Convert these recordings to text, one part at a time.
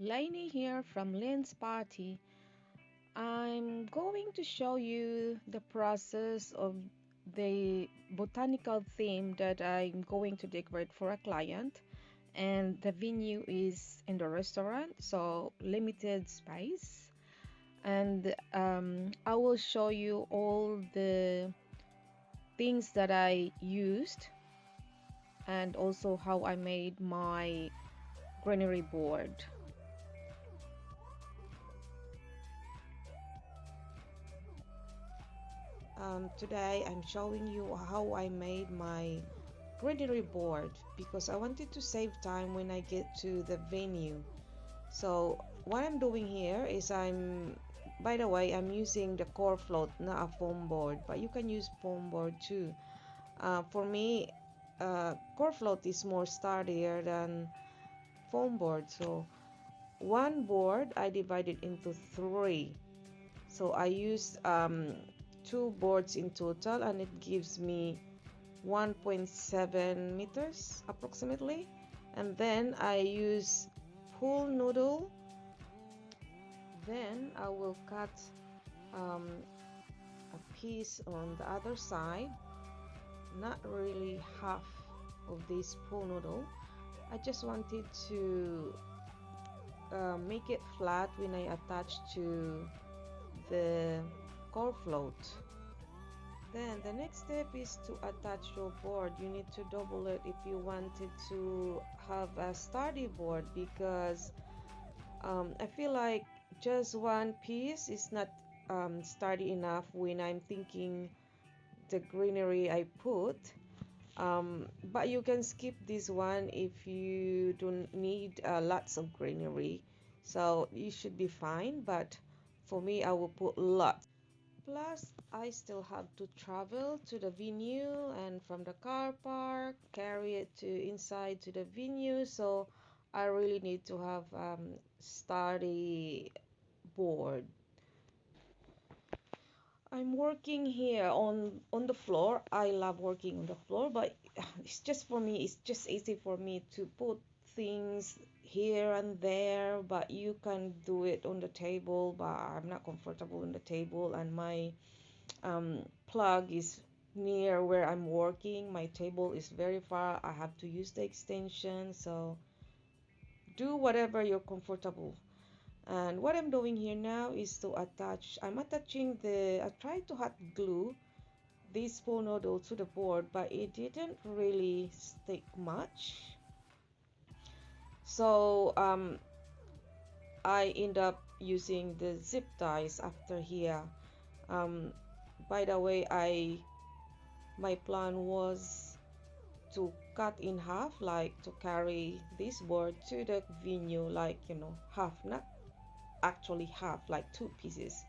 Lainey here from Lenz Party. I'm going to show you the process of the botanical theme that I'm going to decorate for a client, and the venue is in the restaurant, so limited space. And I will show you all the things that I used and also how I made my greenery board. Today I'm showing you how I made my greenery board because I wanted to save time when I get to the venue. So what I'm doing here is by the way, I'm using the core float, not a foam board, but you can use foam board too. For me, core float is more sturdier than foam board. So one board I divided into three. So I used two boards in total, and it gives me 1.7 meters approximately. And then I use pool noodle. Then I will cut um, a piece on the other side, not really half of this pool noodle. I just wanted to make it flat when I attach to the core float. Then the next step is to attach your board. You need to double it if you wanted to have a sturdy board, because I feel like just one piece is not sturdy enough when I'm thinking the greenery I put. But you can skip this one if you don't need lots of greenery, so you should be fine. But for me, I will put lots. Plus, I still have to travel to the venue, and from the car park, carry it to inside to the venue. So I really need to have sturdy board. I'm working here on the floor. I love working on the floor, but it's just for me. It's just easy for me to put things here and there, but you can do it on the table. But I'm not comfortable on the table, and my plug is near where I'm working. My table is very far. I have to use the extension. So do whatever you're comfortable. And what I'm doing here now is to attach. I tried to hot glue this spoon noodle to the board, but it didn't really stick much. So I end up using the zip ties after here. um, by the way, my plan was to cut in half, like to carry this board to the venue, like, half, not actually half, like two pieces.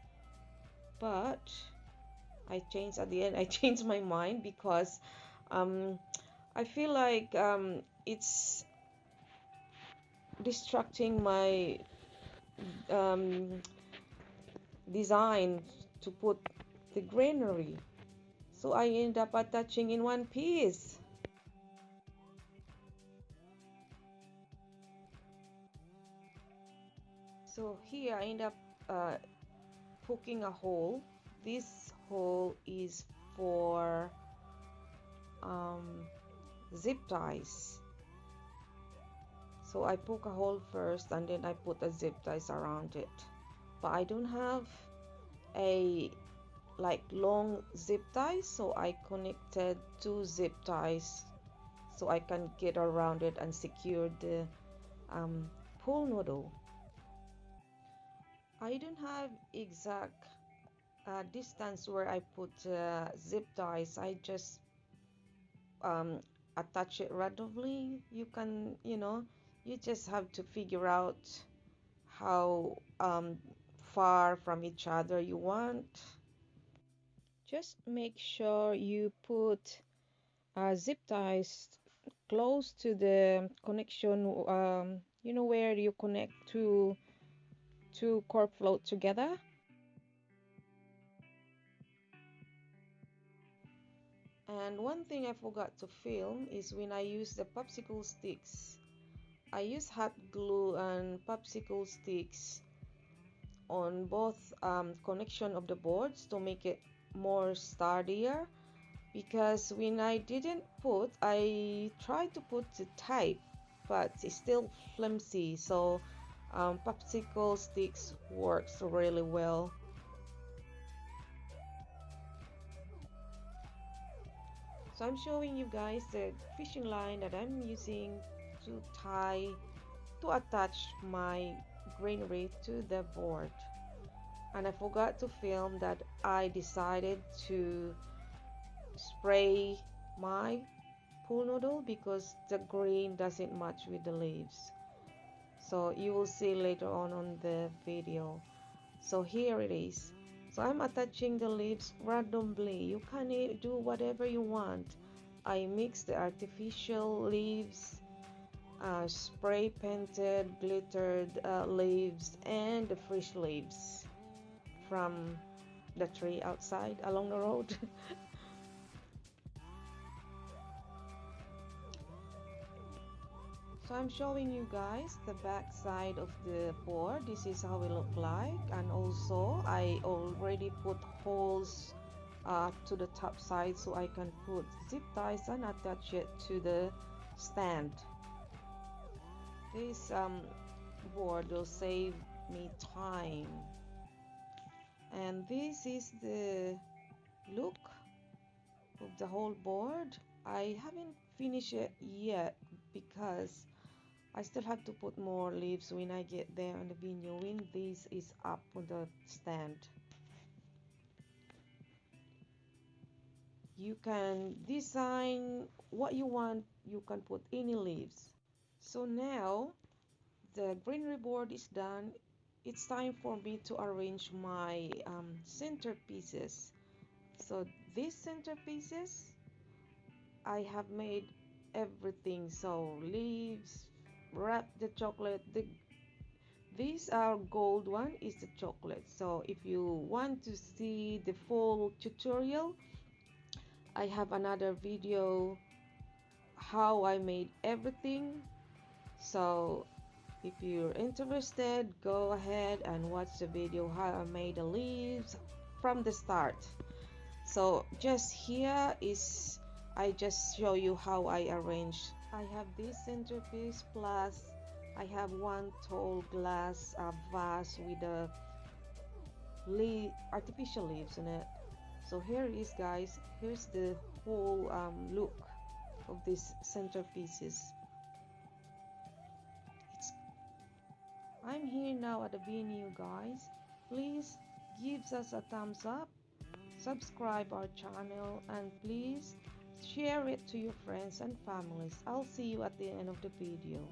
But I changed at the end. I changed my mind because um, I feel like it's distracting my um, design to put the greenery. So I end up attaching in one piece. So here I end up poking a hole. This hole is for um, zip ties. So I poke a hole first, and then I put a zip ties around it. But I don't have a like long zip ties, so I connected two zip ties so I can get around it and secure the pool noodle. I don't have exact distance where I put zip ties. I just um, attach it randomly. You can, you just have to figure out how far from each other you want. Just make sure you put zip ties close to the connection, where you connect two core float together. And one thing I forgot to film is when I use the popsicle sticks. I use hot glue and popsicle sticks on both connection of the boards to make it more sturdier, because when I tried to put the tape, but it's still flimsy, so popsicle sticks works really well. So I'm showing you guys the fishing line that I'm using to attach my greenery to the board. And I forgot to film that I decided to spray my pool noodle because the green doesn't match with the leaves. So you will see later on the video. So here it is. So I'm attaching the leaves randomly. You can do whatever you want. I mix the artificial leaves, spray painted, glittered leaves, and the fresh leaves from the tree outside along the road. So I'm showing you guys the back side of the board. This is how it look like, and also I already put holes to the top side so I can put zip ties and attach it to the stand. This board will save me time. And this is the look of the whole board. I haven't finished it yet because I still have to put more leaves when I get there on the venue, when this is up on the stand. You can design what you want, you can put any leaves. So now the greenery board is done. It's time for me to arrange my centerpieces. So these centerpieces, I have made everything. So leaves, wrap the chocolate. These are gold one is the chocolate. So if you want to see the full tutorial, I have another video how I made everything. So if you're interested, go ahead and watch the video how I made the leaves from the start. So just here is I just show you how I arranged. I have this centerpiece, plus I have one tall glass vase with the artificial leaves in it. So here it is, guys. Here's the whole look of these centerpieces. I'm here now at the venue, guys. Please give us a thumbs up, subscribe our channel, and please share it to your friends and families. I'll see you at the end of the video.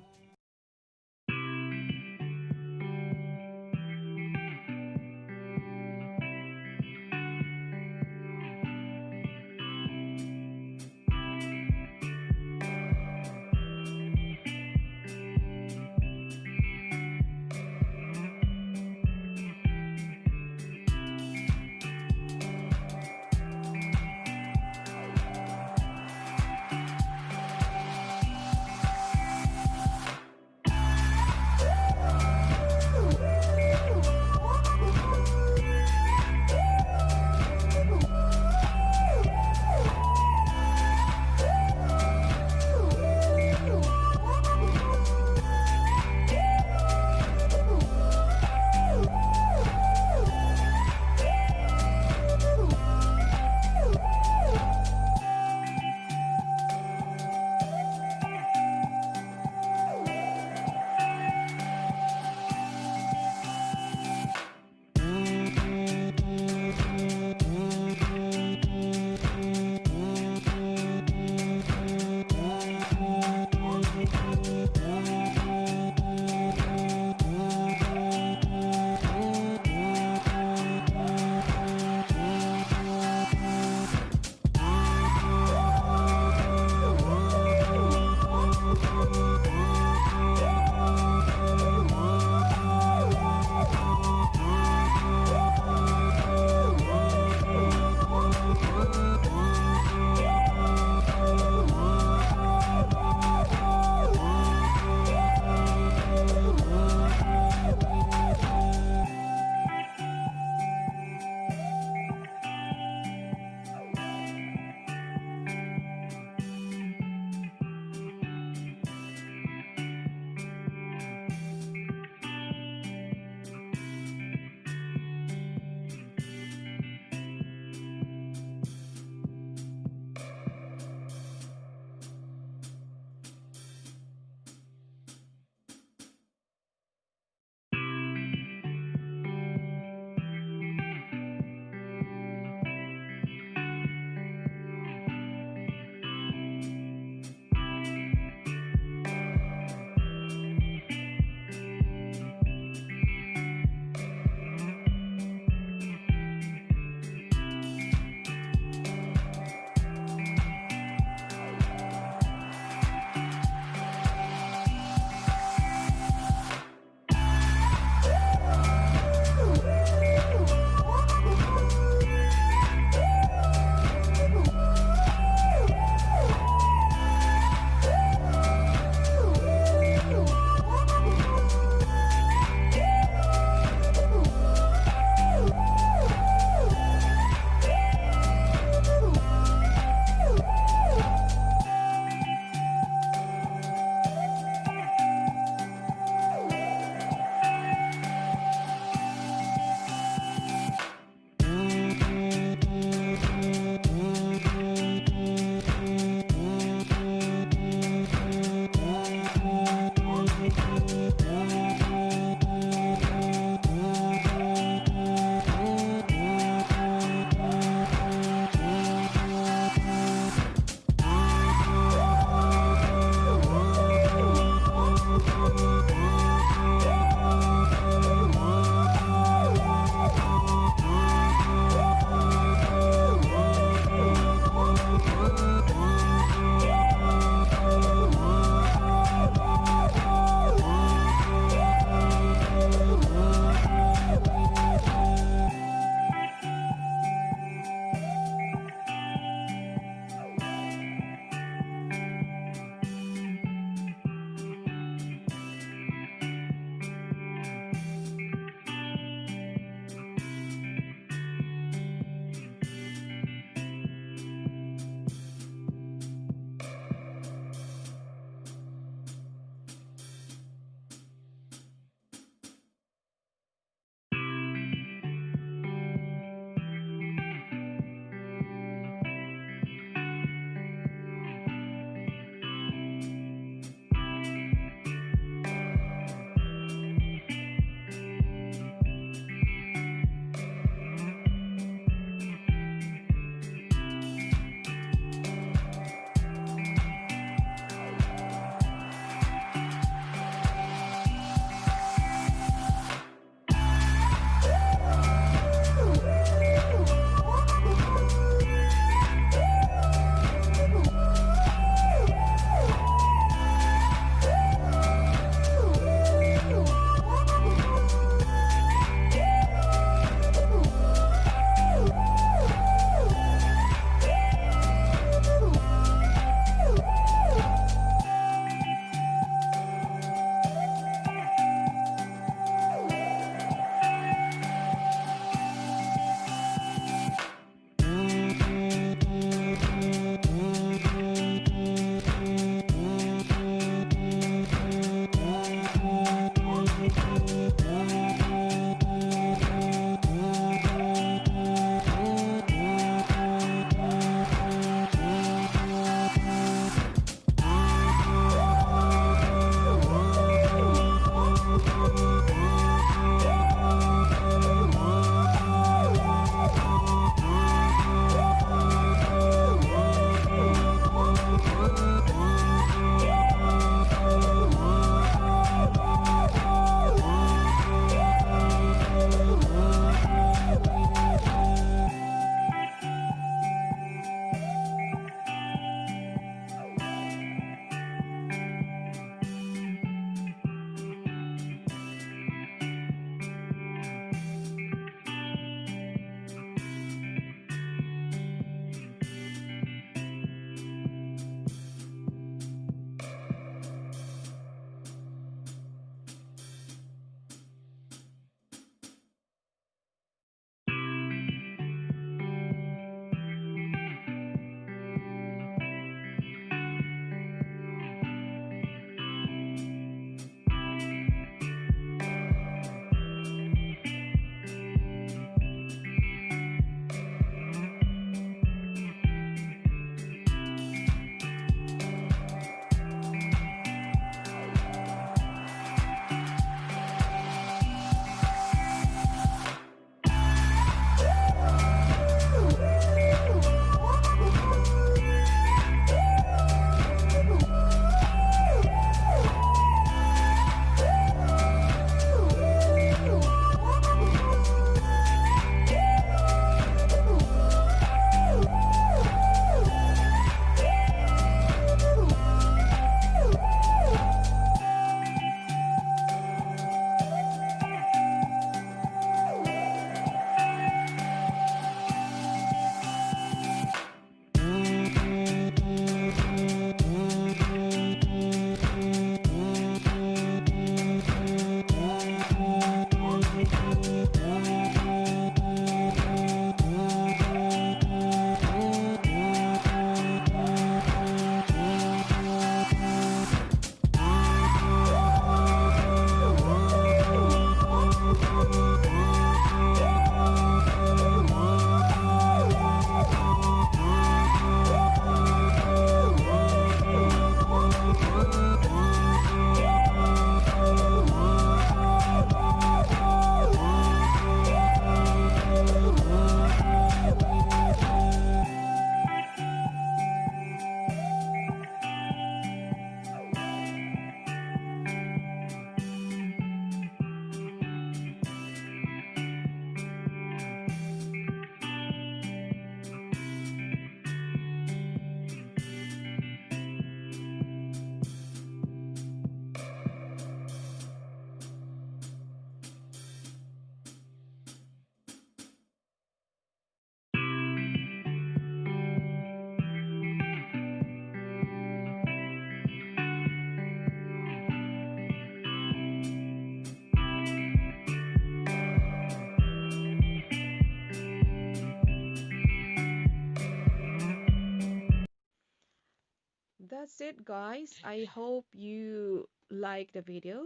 that's it, guys. I hope you like the video.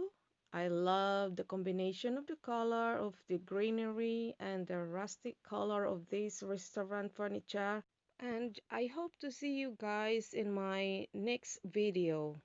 I love the combination of the color of the greenery and the rustic color of this restaurant furniture. And I hope to see you guys in my next video.